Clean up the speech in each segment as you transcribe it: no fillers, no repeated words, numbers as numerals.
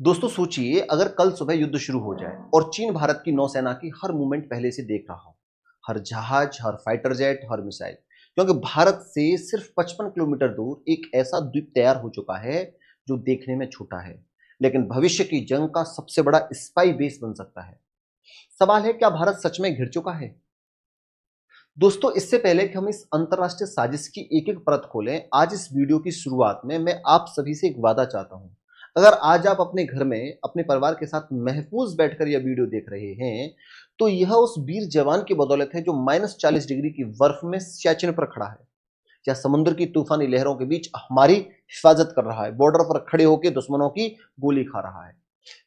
दोस्तों सोचिए, अगर कल सुबह युद्ध शुरू हो जाए और चीन भारत की नौसेना की हर मूवमेंट पहले से देख रहा हो, हर जहाज, हर फाइटर जेट, हर मिसाइल, क्योंकि भारत से सिर्फ 55 किलोमीटर दूर एक ऐसा द्वीप तैयार हो चुका है जो देखने में छोटा है, लेकिन भविष्य की जंग का सबसे बड़ा स्पाई बेस बन सकता है। सवाल है, क्या भारत सच में घिर चुका है? दोस्तों, इससे पहले कि हम इस अंतरराष्ट्रीय साजिश की एक एक परत खोलें, आज इस वीडियो की शुरुआत में मैं आप सभी से एक वादा चाहता हूं। अगर आज आप अपने घर में अपने परिवार के साथ महफूज बैठकर यह वीडियो देख रहे हैं, तो यह उस वीर जवान की बदौलत है जो -40 डिग्री की बर्फ में सियाचिन पर खड़ा है, या समुद्र की तूफानी लहरों के बीच हमारी हिफाजत कर रहा है, बॉर्डर पर खड़े होकर दुश्मनों की गोली खा रहा है।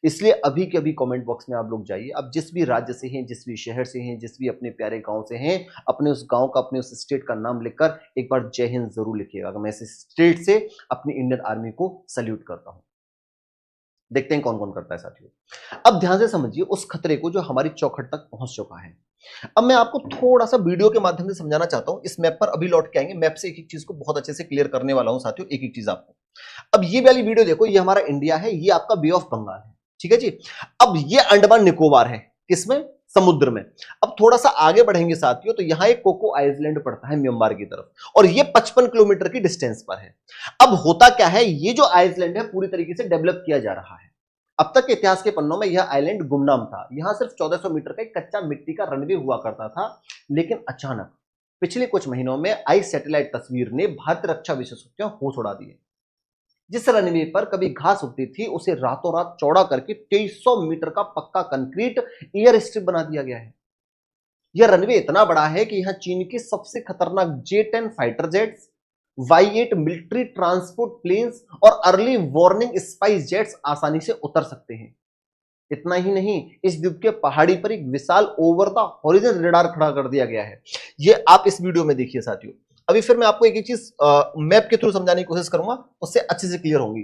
इसलिए अभी के अभी कमेंट बॉक्स में आप लोग जाइए, आप जिस भी राज्य से हैं, जिस भी शहर से हैं, जिस भी अपने प्यारे गांव से हैं, अपने उस गांव का, अपने उस स्टेट का नाम लिखकर एक बार जय हिंद जरूर लिखिएगा। मैं इस स्टेट से अपनी इंडियन आर्मी को सल्यूट करता हूं। देखते हैं कौन कौन करता है साथियों। अब ध्यान से समझिए उस खतरे को जो हमारी चौखट तक पहुंच चुका है। अब मैं आपको थोड़ा सा वीडियो के माध्यम से समझाना चाहता हूं। इस मैप पर अभी लौट के आएंगे, मैप से एक एक चीज को बहुत अच्छे से क्लियर करने वाला हूं साथियों, एक एक चीज आपको। अब ये वाली वीडियो देखो, ये हमारा इंडिया है, ये आपका बे ऑफ बंगाल है, ठीक है जी। अब ये अंडमान निकोबार है, किसमें? समुद्र में। अब थोड़ा सा आगे बढ़ेंगे साथियों, तो यहां एक कोको आइलैंड पड़ता है म्यांमार की तरफ, और ये 55 किलोमीटर की डिस्टेंस पर है। अब होता क्या है, ये जो आइलैंड है पूरी तरीके से डेवलप किया जा रहा है। अब तक के इतिहास के पन्नों में यह आइलैंड गुमनाम था। यहां सिर्फ 1400 मीटर का एक कच्चा मिट्टी का रनवे हुआ करता था, लेकिन अचानक पिछले कुछ महीनों में आई सैटेलाइट तस्वीर ने भारतीय रक्षा विशेषज्ञों को होश उड़ा दिए। जिस रनवे पर कभी घास उगती थी, उसे रातों रात चौड़ा करके 2300 मीटर का पक्का कंक्रीट एयर स्ट्रिप बना दिया गया है। यह रनवे इतना बड़ा है कि यहां चीन की सबसे खतरनाक J-10 fighter jets, Y-8 military transport planes और अर्ली वार्निंग स्पाइस जेट्स आसानी से उतर सकते हैं। इतना ही नहीं, इस द्वीप के पहाड़ी पर एक विशाल ओवर द हॉरिजन रडार खड़ा कर दिया गया है। ये आप इस वीडियो में देखिए साथियों। अभी फिर मैं आपको एक एक चीज मैप के थ्रू समझाने की कोशिश करूंगा, उससे अच्छे से क्लियर होंगी।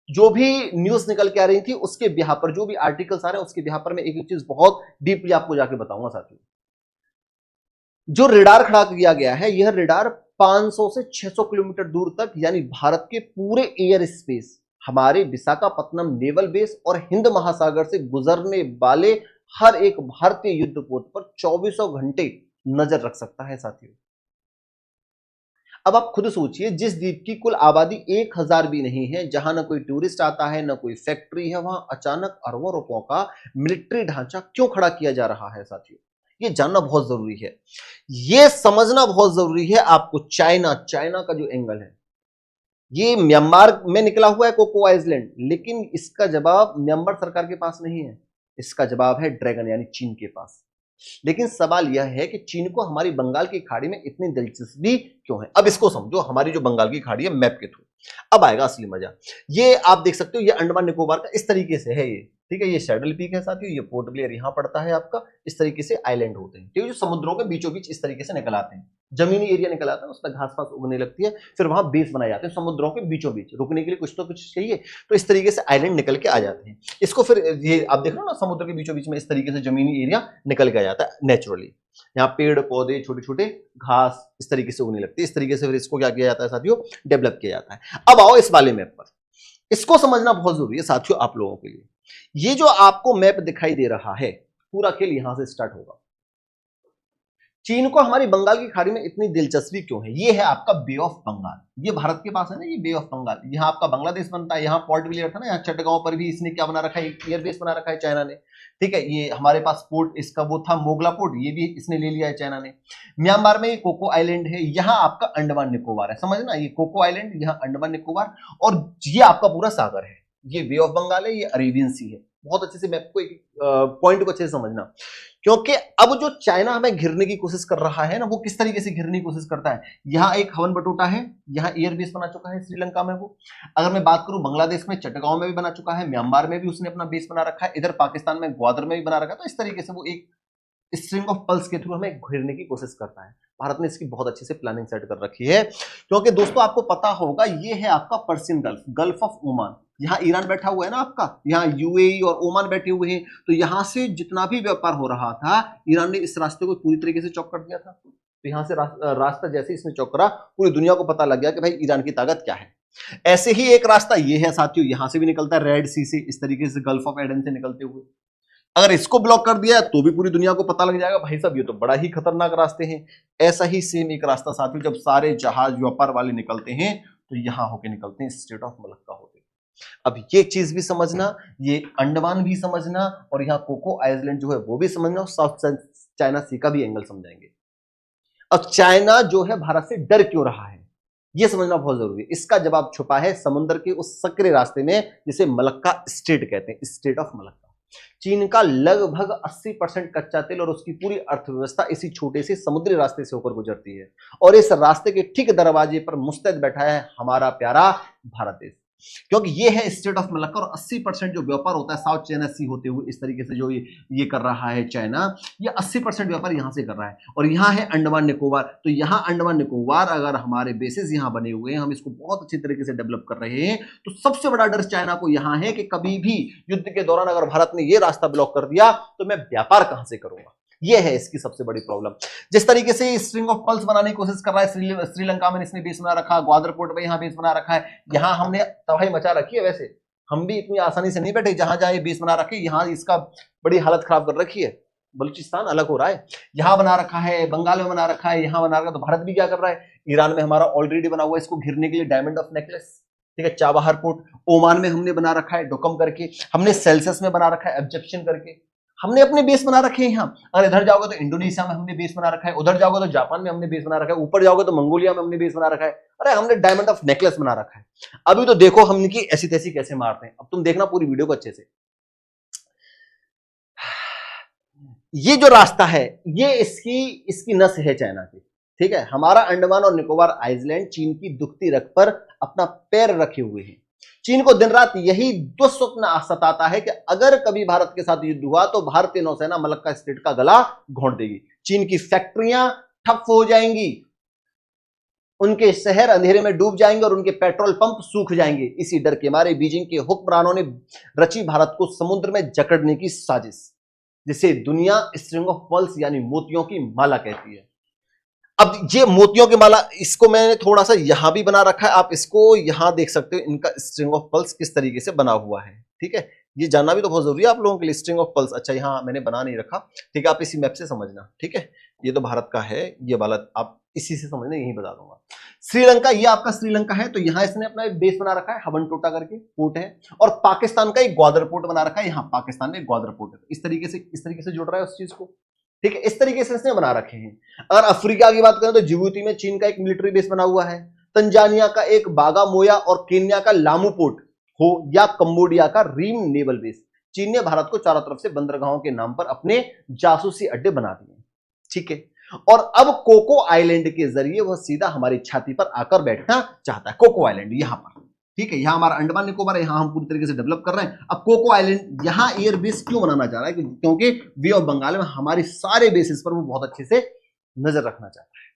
जो भी न्यूज निकल के आ रही थी उसके बिहार पर, जो भी आर्टिकल्स आ रहे हैं उसके बिहार पर मैं एक एक चीज बहुत डीपली आपको जाके बताऊंगा साथियों। जो रडार खड़ा किया गया है, यह रडार 500 से 600 किलोमीटर दूर तक, यानी भारत के पूरे एयर स्पेस, हमारे विशाखापत्तनम नेवल बेस और हिंद महासागर से गुजरने वाले हर एक भारतीय युद्धपोत पर 24 घंटे नजर रख सकता है साथियों। अब आप खुद सोचिए, जिस द्वीप की कुल आबादी 1000 भी नहीं है, जहां ना कोई टूरिस्ट आता है, ना कोई फैक्ट्री है, वहां अचानक अरबों रुपयों का मिलिट्री ढांचा क्यों खड़ा किया जा रहा है साथियों? ये जानना बहुत जरूरी है, ये समझना बहुत जरूरी है आपको। चाइना चाइना का जो एंगल है, ये म्यांमार में निकला हुआ है कोको आइलैंड, लेकिन इसका जवाब म्यांमार सरकार के पास नहीं है, इसका जवाब है ड्रैगन यानी चीन के पास। लेकिन सवाल यह है कि चीन को हमारी बंगाल की खाड़ी में इतनी दिलचस्पी क्यों है? अब इसको समझो, हमारी जो बंगाल की खाड़ी है मैप के थ्रू, अब आएगा असली मजा। ये आप देख सकते हो, ये अंडमान निकोबार का इस तरीके से है ये, ठीक है। ये सैडल पीक है साथियों, ये पोर्ट ब्लेयर यहां पड़ता है आपका। इस तरीके से आइलैंड होते हैं, ठीक है, जो समुद्रों के बीचों बीच इस तरीके से निकल आते हैं। जमीनी एरिया निकल आता है, उसमें घास पास उगने लगती है, फिर वहां बेस बनाए जाते हैं समुद्रों के बीचों बीच, रुकने के लिए कुछ तो कुछ चाहिए, तो इस तरीके से आइलैंड निकल के आ जाते हैं। इसको फिर ये आप देख रहे हो ना, समुद्र के बीचों बीच में इस तरीके से जमीनी एरिया निकल के आ जाता है नेचुरली। यहाँ पेड़ पौधे, छोटे छोटे घास इस तरीके से उगने लगती है। इस तरीके से फिर इसको क्या किया जाता है साथियों? डेवलप किया जाता है। अब आओ इस वाले मैप पर, इसको समझना बहुत जरूरी है साथियों आप लोगों के लिए। ये जो आपको मैप दिखाई दे रहा है, पूरा खेल यहां से स्टार्ट होगा। चीन को हमारी बंगाल की खाड़ी में इतनी दिलचस्पी क्यों है? ये है आपका बे ऑफ बंगाल, ये भारत के पास है ना, ये बे ऑफ बंगाल। यहाँ आपका बांग्लादेश बनता है, यहाँ पोर्ट ब्लेयर था ना, यहाँ चटगांव पर भी इसने क्या बना रखा है? एयरबेस बना रखा है चाइना ने, ठीक है। ये हमारे पास पोर्ट इसका वो था मोगला पोर्ट, ये भी इसने ले लिया है चाइना ने। म्यांमार में ये कोको आइलैंड है, यहाँ आपका अंडमान निकोबार है, समझना, ये कोको आइलैंड, यहाँ अंडमान निकोबार, और ये आपका पूरा सागर है। ये बे ऑफ बंगाल है, ये अरेबियन सी है। बहुत अच्छे से मैप को एक पॉइंट को अच्छे से समझना, क्योंकि अब जो चाइना हमें घिरने की कोशिश कर रहा है ना, वो किस तरीके से घिरने की कोशिश करता है। यहाँ एक हवन बटोटा है, यहाँ एयरबेस बना चुका है श्रीलंका में वो। अगर मैं बात करूं बांग्लादेश में, चटगांव में भी बना चुका है, म्यांमार में भी उसने अपना बेस बना रखा है, इधर पाकिस्तान में ग्वादर में भी बना रखा है। तो इस तरीके से वो एक स्ट्रिंग ऑफ पल्स के थ्रू हमें घेरने की कोशिश करता है। भारत ने इसकी बहुत अच्छे से प्लानिंग सेट कर रखी है, क्योंकि दोस्तों आपको पता होगा, ये है आपका Persian gulf, gulf of Oman. यहाँ ईरान बैठा हुआ है ना आपका, यहाँ यूएई और ओमान बैठे हुए हैं, तो यहाँ से जितना भी व्यापार हो रहा था, ईरान ने इस रास्ते को पूरी तरीके से चौक कर दिया था। तो यहाँ से रास्ता जैसे इसने चौक करा, पूरी दुनिया को पता लग गया कि भाई ईरान की ताकत क्या है। ऐसे ही एक रास्ता ये है साथियों, यहां से भी निकलता है रेड सी से, इस तरीके से गल्फ ऑफ एडन से निकलते हुए। अगर इसको ब्लॉक कर दिया तो भी पूरी दुनिया को पता लग जाएगा भाई साहब ये तो बड़ा ही खतरनाक रास्ते हैं। ऐसा ही सेम एक रास्ता साथियों, जब सारे जहाज व्यापार वाले निकलते हैं तो यहां होके निकलते हैं, स्ट्रेट ऑफ मलक्का होते हैं। अब ये चीज भी समझना, ये अंडमान भी समझना, और यहाँ कोको आइलैंड जो है वो भी समझना, और साउथ चाइना सी का भी एंगल समझाएंगे। अब चाइना जो है भारत से डर क्यों रहा है यह समझना बहुत जरूरी है। इसका जवाब छुपा है समुद्र के उस सकरे रास्ते में जिसे मलक्का स्ट्रेट कहते हैं, स्ट्रेट ऑफ मलक्का। चीन का लगभग 80% कच्चा तेल और उसकी पूरी अर्थव्यवस्था इसी छोटे से समुद्री रास्ते से होकर गुजरती है, और इस रास्ते के ठीक दरवाजे पर मुस्तैद बैठा है हमारा प्यारा भारत देश। क्योंकि ये है स्टेट ऑफ मलक्का, और 80% जो व्यापार होता है साउथ चाइना सी होते हुए इस तरीके से जो ये कर रहा है चाइना, ये 80% व्यापार यहां से कर रहा है। और यहां है अंडमान निकोबार, तो यहां अंडमान निकोबार अगर हमारे बेसिस यहां बने हुए हैं, हम इसको बहुत अच्छी तरीके से डेवलप कर रहे हैं, तो सबसे बड़ा डर चाइना को यहां है कि कभी भी युद्ध के दौरान अगर भारत ने ये रास्ता ब्लॉक कर दिया तो मैं व्यापार कहां से करूंगा। ये है इसकी सबसे बड़ी प्रॉब्लम। जिस तरीके से स्ट्रिंग ऑफ पल्स बनाने की कोशिश कर रहा है, श्रीलंका में इसने बेस बना रखा, ग्वादर पोर्ट में यहां बेस बना रखा है, यहां हमने तबाही मचा रखी है। वैसे हम भी इतनी आसानी से नहीं बैठे, जहां जहां ये बेस बना रखे यहां इसका बड़ी हालत खराब कर रखी है। बलूचिस्तान अलग हो रहा है, यहां बना रखा है, बंगाल में बना रखा है, यहां बना रखा है, तो भारत भी क्या कर रहा है, ईरान में हमारा ऑलरेडी बना हुआ है इसको घिरने के लिए डायमंड ऑफ नेकलेस, ठीक है, चाबहार पोर्ट। ओमान में हमने बना रखा है डोकम करके, हमने सेल्सियस में बना रखा है एब्जेक्शन करके, हमने अपने बेस बना रखे हैं यहाँ। अगर इधर जाओगे तो इंडोनेशिया में हमने बेस बना रखा है, उधर जाओगे तो जापान में हमने बेस बना रखा है, ऊपर जाओगे तो मंगोलिया में हमने बेस बना रखा है। अरे हमने डायमंड ऑफ नेकलेस बना रखा है। अभी तो देखो हम इनकी ऐसी तैसी कैसे मारते हैं। अब तुम देखना पूरी वीडियो को अच्छे से। ये जो रास्ता है ये इसकी नस है चाइना की, ठीक है। हमारा अंडमान और निकोबार आइलैंड चीन की दुखती रख पर अपना पैर रखे हुए हैं। चीन को दिन रात यही दुस्वप्न सताता है कि अगर कभी भारत के साथ युद्ध हुआ तो भारतीय नौसेना मलक्का स्ट्रेट का गला घोंट देगी, चीन की फैक्ट्रियां ठप हो जाएंगी, उनके शहर अंधेरे में डूब जाएंगे और उनके पेट्रोल पंप सूख जाएंगे। इसी डर के मारे बीजिंग के हुक्मरानों ने रची भारत को समुद्र में जकड़ने की साजिश, जिसे दुनिया स्ट्रिंग ऑफ पर्ल्स यानी मोतियों की माला कहती है। अब ये मोतियों की माला, इसको मैंने थोड़ा सा यहां भी बना रखा है, आप इसको यहां देख सकते हो, इनका स्ट्रिंग ऑफ पर्ल्स किस तरीके से बना हुआ है, ठीक है। ये जानना भी तो बहुत जरूरी है आप लोगों के लिए, स्ट्रिंग ऑफ पर्ल्स। अच्छा यहां मैंने बना नहीं रखा, ठीक है, आप इसी मैप से समझना, ठीक है। ये तो भारत का है, ये वाला आप इसी से समझना, यही बता दूंगा। श्रीलंका, ये आपका श्रीलंका है, तो यहां इसने अपना एक बेस बना रखा है, हबनटोटा करके पोर्ट है, और पाकिस्तान का एक ग्वादर पोर्ट बना रखा है, यहां पाकिस्तान में ग्वादर पोर्ट है। इस तरीके से जुड़ रहा है उस चीज को, ठीक है, इस तरीके से इसने बना रखे हैं। अगर अफ्रीका की बात करें तो जिबूती में चीन का एक मिलिट्री बेस बना हुआ है, तंजानिया का एक बागामोया और केन्या का लामू पोर्ट हो या कंबोडिया का रीम नेवल बेस, चीन ने भारत को चारों तरफ से बंदरगाहों के नाम पर अपने जासूसी अड्डे बना दिए, ठीक है। और अब कोको आइलैंड के जरिए वह सीधा हमारी छाती पर आकर बैठना चाहता है। कोको आइलैंड यहां पर, ठीक है, यहां हमारा अंडमान निकोबार है, यहां हम पूरी तरीके से डेवलप कर रहे हैं। अब कोको आइलैंड यहां एयर बेस क्यों बनाना चाह रहा है, क्योंकि बे ऑफ बंगाल में हमारे सारे बेसिस पर वो बहुत अच्छे से नजर रखना चाहता है।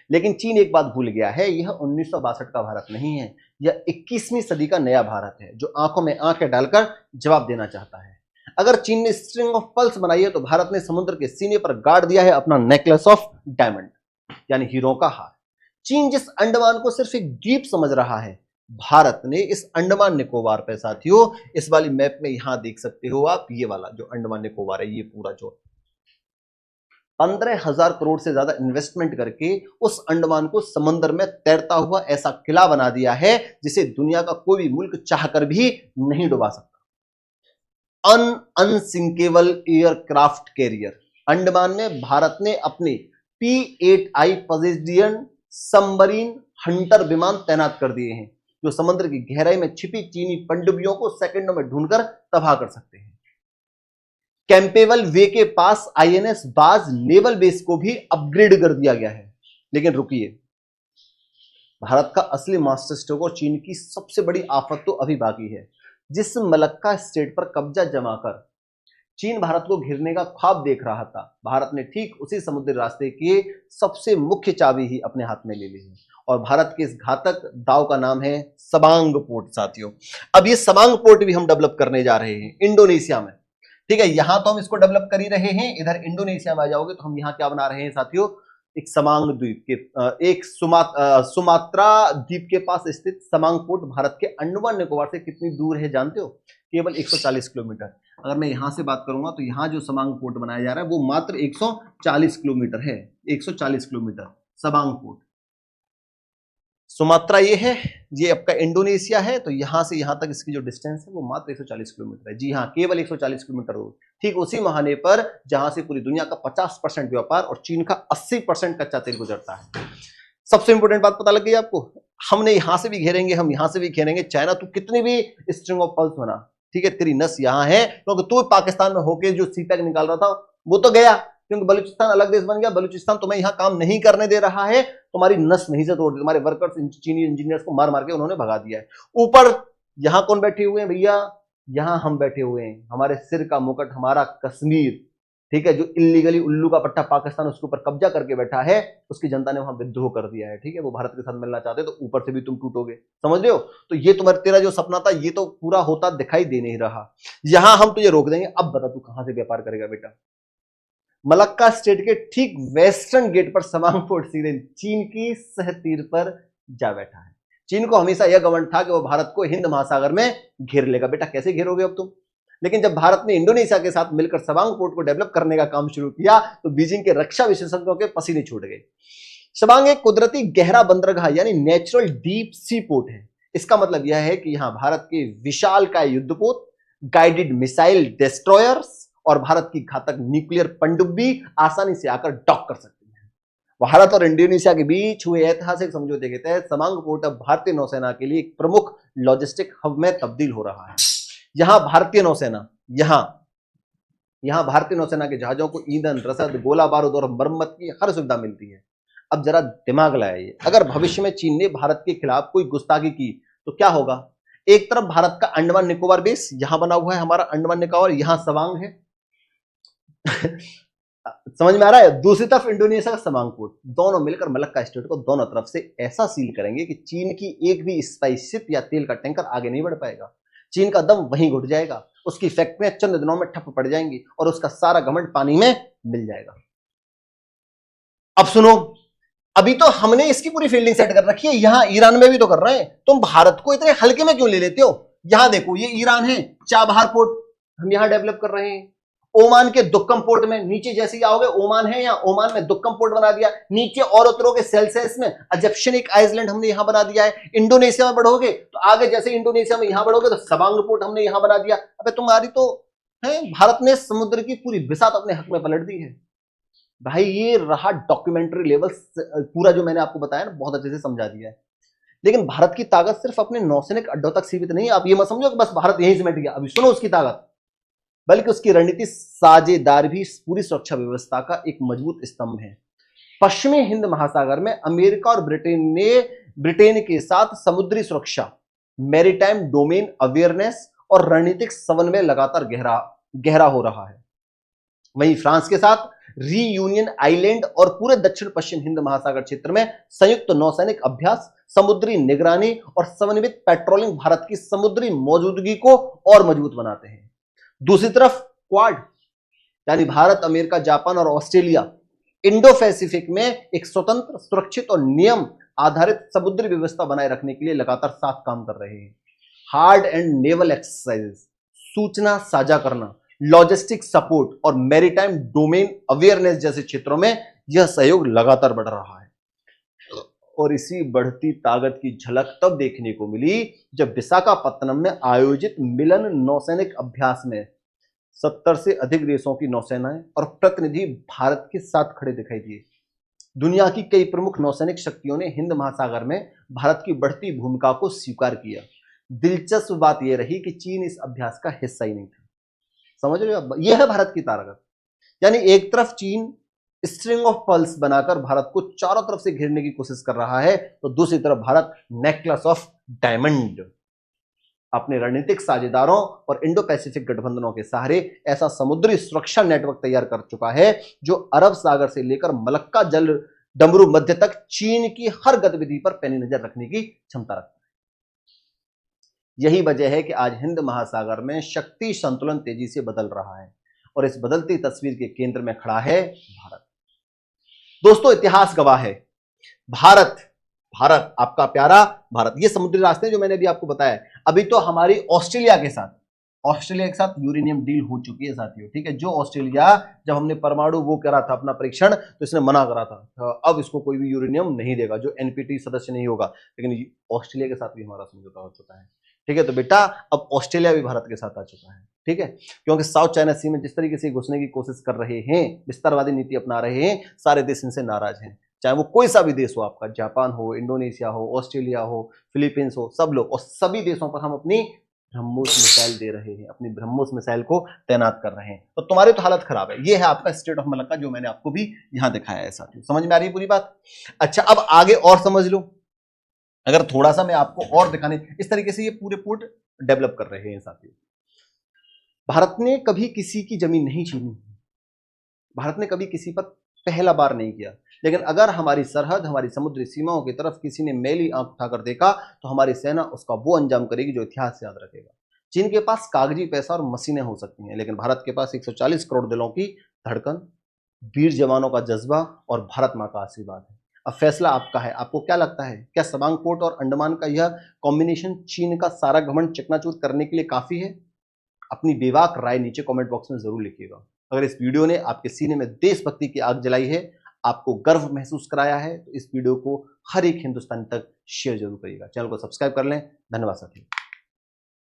लेकिन चीन एक बात भूल गया है, यह 1962 का भारत नहीं है, यह 21वीं सदी का नया भारत है जो आंखों में आंखें डालकर जवाब देना चाहता है। अगर चीन ने स्ट्रिंग ऑफ पर्ल्स बनाई है तो भारत ने समुद्र के सीने पर गाड़ दिया है अपना नेकलेस ऑफ डायमंड यानी हीरो का हार। चीन जिस अंडमान को सिर्फ एक द्वीप समझ रहा है, भारत ने इस अंडमान निकोबार पे साथियों, इस वाली मैप में यहां देख सकते हो आप, ये वाला जो अंडमान निकोबार है, ये पूरा जो 15,000 करोड़ से ज्यादा इन्वेस्टमेंट करके उस अंडमान को समंदर में तैरता हुआ ऐसा किला बना दिया है जिसे दुनिया का कोई भी मुल्क चाहकर भी नहीं डुबा सकता। अनसिंकेबल एयरक्राफ्ट कैरियर, अंडमान में भारत ने अपने P-8I पॉजिडियन सबमरीन हंटर विमान तैनात कर दिए हैं जो समुद्र की गहराई में छिपी चीनी पनडुब्बियों को सेकंडों में ढूंढकर तबाह कर सकते हैं। कैंपेबल वे के पास INS बाज नेवल बेस को भी अपग्रेड कर दिया गया है। लेकिन रुकिए, भारत का असली मास्टर स्ट्रोक और चीन की सबसे बड़ी आफत तो अभी बाकी है। जिस मलक्का स्टेट पर कब्जा जमाकर चीन भारत को घिरने का ख्वाब देख रहा था, भारत ने ठीक उसी समुद्री रास्ते की सबसे मुख्य चाबी ही अपने हाथ में ले ली है। और भारत के इस घातक दाव का नाम है सबांग पोर्ट साथियों। अब ये सबांग पोर्ट भी हम डेवलप करने जा रहे हैं इंडोनेशिया में, ठीक है। यहां तो हम इसको डेवलप कर ही रहे हैं, इधर इंडोनेशिया में आ जाओगे तो हम यहां क्या बना रहे हैं साथियों, एक समांग द्वीप के सुमात्रा द्वीप के पास स्थित समांग पोर्ट भारत के अंडमान निकोबार से कितनी दूर है जानते हो? केवल 140 किलोमीटर। अगर मैं यहां से बात करूंगा तो यहां जो समांग पोर्ट बनाया जा रहा है वो मात्र 140 किलोमीटर है। 140 किलोमीटर समांग पोर्ट। सुमात्रा ये है, ये आपका इंडोनेशिया है, तो यहां से यहां तक इसकी जो डिस्टेंस है वो मात्र 140 किलोमीटर है। जी हाँ, केवल 140 किलोमीटर दूर, ठीक उसी महाने पर जहां से पूरी दुनिया का 50% व्यापार और चीन का 80% कच्चा तेल गुजरता है। सबसे इंपोर्टेंट बात पता लग गई आपको? हमने यहां से भी घेरेंगे, हम यहां से भी घेरेंगे। चाइना तू कितनी भी स्ट्रिंग ऑफ पर्ल्स बना, ठीक है, तेरी नस यहां है, क्योंकि तू पाकिस्तान में होके जो सीपैक निकाल रहा था वो तो गया, क्योंकि बलूचिस्तान अलग देश बन गया। बलूचिस्तान तुम्हें यहां काम नहीं करने दे रहा है, तुम्हारी नस नहीं से तोड़ दी, तुम्हारे वर्कर्स चीनी इंजीनियर्स को मार मार के उन्होंने भगा दिया है। ऊपर यहां कौन बैठे हुए हैं भैया? यहां हम बैठे हुए हैं, हमारे सिर का मुकुट हमारा कश्मीर, ठीक है, जो इलीगली उल्लू का पट्टा पाकिस्तान उसके ऊपर कब्जा करके बैठा है, उसकी जनता ने वहां विद्रोह कर दिया है, ठीक है। वो भारत के साथ मिलना चाहते तो ऊपर से भी तुम टूटोगे, समझ रहे हो? तो ये तुम्हारा तेरा जो सपना था ये तो पूरा होता दिखाई दे नहीं रहा। यहां हम तुझे रोक देंगे। अब बता तू कहां से व्यापार करेगा बेटा? मलक्का स्टेट के ठीक वेस्टर्न गेट पर समांग पोर्ट सीधे चीन की सहतीर पर जा बैठा है। चीन को हमेशा यह घमंड था कि वो भारत को हिंद महासागर में घेर लेगा। बेटा कैसे घेरोगे अब तुम? लेकिन जब भारत ने इंडोनेशिया के साथ मिलकर सवांग पोर्ट को डेवलप करने का काम शुरू किया तो बीजिंग के रक्षा विशेषज्ञों के पसीने छूट गए। सवांग एक कुदरती गहरा बंदरगाह यानी नेचुरल डीप सी पोर्ट है। इसका मतलब यह है कि यहां भारत के विशालकाय युद्धपोत, गाइडेड मिसाइल डिस्ट्रॉयर्स और भारत की घातक न्यूक्लियर पनडुब्बी आसानी से आकर डॉक कर सकती हैं। भारत और इंडोनेशिया के बीच हुए ऐतिहासिक समझौते के तहत सवांग पोर्ट अब भारतीय नौसेना के लिए एक प्रमुख लॉजिस्टिक हब में तब्दील हो रहा है। यहां भारतीय नौसेना भारतीय नौसेना के जहाजों को ईंधन, रसद, गोला बारूद और मरम्मत की हर सुविधा मिलती है। अब जरा दिमाग लगाइए, अगर भविष्य में चीन ने भारत के खिलाफ कोई गुस्ताखी की तो क्या होगा? एक तरफ भारत का अंडमान निकोबार बेस यहां बना हुआ है, हमारा अंडमान निकोबार, यहां सवांग है समझ में आ रहा है? दूसरी तरफ इंडोनेशिया का सवांग पोर्ट, दोनों मिलकर मलक्का स्टेट को दोनों तरफ से ऐसा सील करेंगे कि चीन की एक भी स्पाइस शिप या तेल का टैंकर आगे नहीं बढ़ पाएगा। चीन का दम वहीं घुट जाएगा, उसकी फैक्ट्रियां चंद दिनों में ठप पड़ जाएंगी और उसका सारा घमंड पानी में मिल जाएगा। अब सुनो, अभी तो हमने इसकी पूरी फील्डिंग सेट कर रखी है, यहां ईरान में भी तो कर रहे हैं। तुम भारत को इतने हल्के में क्यों ले लेते हो? यहां देखो, ये ईरान है, चाबहार पोर्ट हम यहां डेवलप कर रहे हैं। ओमान के दुक्कम पोर्ट में नीचे जैसे ही आओगे, ओमान है, यहां ओमान में दुक्कम पोर्ट बना दिया। नीचे और उतरोगे सेल्सियस में इजिप्शियन आइलैंड हमने यहां बना दिया है। इंडोनेशिया में बढ़ोगे तो आगे जैसे इंडोनेशिया में यहां बढ़ोगे तो सवांग पोर्ट हमने यहां बना दिया। अबे तुम्हारी तो है, भारत ने समुद्र की पूरी बिसात अपने हक में पलट दी है भाई। ये रहा डॉक्यूमेंट्री लेवल, पूरा जो मैंने आपको बताया ना बहुत अच्छे से समझा दिया है। लेकिन भारत की ताकत सिर्फ अपने नौसैनिक अड्डों तक सीमित नहीं है। आप ये मत समझो कि बस भारत यहीं सिमट गया। अभी सुनो उसकी ताकत, बल्कि उसकी रणनीति साझेदार भी पूरी सुरक्षा व्यवस्था का एक मजबूत स्तंभ है। पश्चिमी हिंद महासागर में अमेरिका और ब्रिटेन के साथ समुद्री सुरक्षा, मैरीटाइम डोमेन अवेयरनेस और रणनीतिक समन्वय लगातार गहरा हो रहा है। वहीं फ्रांस के साथ रीयूनियन आइलैंड और पूरे दक्षिण पश्चिम हिंद महासागर क्षेत्र में संयुक्त नौसैनिक अभ्यास, समुद्री निगरानी और समन्वित पेट्रोलिंग भारत की समुद्री मौजूदगी को और मजबूत बनाते हैं। दूसरी तरफ क्वाड यानी भारत, अमेरिका, जापान और ऑस्ट्रेलिया इंडो पैसिफिक में एक स्वतंत्र, सुरक्षित और नियम आधारित समुद्री व्यवस्था बनाए रखने के लिए लगातार साथ काम कर रहे हैं। हार्ड एंड नेवल एक्सरसाइजेस, सूचना साझा करना, लॉजिस्टिक सपोर्ट और मैरीटाइम डोमेन अवेयरनेस जैसे क्षेत्रों में यह सहयोग लगातार बढ़ रहा है। और इसी बढ़ती ताकत की झलक तब देखने को मिली जब विशाखापत्तनम में आयोजित मिलन नौसैनिक अभ्यास में 70 से अधिक देशों की नौसेनाएं और प्रतिनिधि भारत के साथ खड़े दिखाई दिए। दुनिया की कई प्रमुख नौसैनिक शक्तियों ने हिंद महासागर में भारत की बढ़ती भूमिका को स्वीकार किया। दिलचस्प बात यह रही कि चीन इस अभ्यास का हिस्सा ही नहीं था। समझ रहे हो? यह है भारत की ताकत। यानी एक तरफ चीन स्ट्रिंग ऑफ पर्ल्स बनाकर भारत को चारों तरफ से घेरने की कोशिश कर रहा है, तो दूसरी तरफ भारत नेकलेस ऑफ डायमंड अपने रणनीतिक साझेदारों और इंडो पैसिफिक गठबंधनों के सहारे ऐसा समुद्री सुरक्षा नेटवर्क तैयार कर चुका है जो अरब सागर से लेकर मलक्का जल डमरू मध्य तक चीन की हर गतिविधि पर पैनी नजर रखने की क्षमता रखता है। यही वजह है कि आज हिंद महासागर में शक्ति संतुलन तेजी से बदल रहा है और इस बदलती तस्वीर के केंद्र में खड़ा है भारत। दोस्तों इतिहास गवाह है, भारत भारत आपका प्यारा भारत, ये समुद्री रास्ते जो मैंने अभी आपको बताया, अभी तो हमारी ऑस्ट्रेलिया के साथ यूरेनियम डील हो चुकी है साथियों, ठीक है। जो ऑस्ट्रेलिया, जब हमने परमाणु वो करा था अपना परीक्षण, तो इसने मना करा था, अब इसको कोई भी यूरेनियम नहीं देगा, जो एनपीटी सदस्य नहीं होगा। लेकिन ऑस्ट्रेलिया के साथ भी हमारा समझौता हो चुका है, ठीक है। तो बेटा अब ऑस्ट्रेलिया भी भारत के साथ आ चुका है, ठीक है। क्योंकि साउथ चाइना सी में जिस तरीके से घुसने की कोशिश कर रहे हैं, विस्तारवादी नीति अपना रहे हैं, सारे देश इनसे नाराज हैं, चाहे वो कोई सा भी देश हो, आपका जापान हो, इंडोनेशिया हो, ऑस्ट्रेलिया हो, फिलीपींस हो, सब लोग, और सभी देशों पर हम अपनी ब्रह्मोस मिसाइल दे रहे हैं, अपनी ब्रह्मोस मिसाइल को तैनात कर रहे हैं। तो तुम्हारी तो हालत खराब है। ये है आपका स्टेट ऑफ मलक्का, जो मैंने आपको भी यहां दिखाया है साथियों। समझ में आ रही है पूरी बात? अच्छा, अब आगे और समझ लो। अगर थोड़ा सा मैं आपको और दिखाने, इस तरीके से ये पूरे पोर्ट डेवलप कर रहे हैं साथियों। भारत ने कभी किसी की जमीन नहीं छीनी, भारत ने कभी किसी पर पहला बार नहीं किया। लेकिन अगर हमारी सरहद, हमारी समुद्री सीमाओं की तरफ किसी ने मैली आंख उठाकर देखा, तो हमारी सेना उसका वो अंजाम करेगी जो इतिहास याद रखेगा। चीन के पास कागजी पैसा और मशीनें हो सकती हैं, लेकिन भारत के पास 140 करोड़ दिलों की धड़कन, वीर जवानों का जज्बा और भारत मां का आशीर्वाद है। अब फैसला आपका है, आपको क्या लगता है, क्या सबांग पोर्ट और अंडमान का यह कॉम्बिनेशन चीन का सारा घमंड चकनाचूर करने के लिए काफी है? अपनी बेबाक राय नीचे कमेंट बॉक्स में जरूर लिखिएगा। अगर इस वीडियो ने आपके सीने में देशभक्ति की आग जलाई है, आपको गर्व महसूस कराया है, तो इस वीडियो को हर एक हिंदुस्तानी तक शेयर जरूर करिएगा। चैनल को सब्सक्राइब कर लें। धन्यवाद साथियों।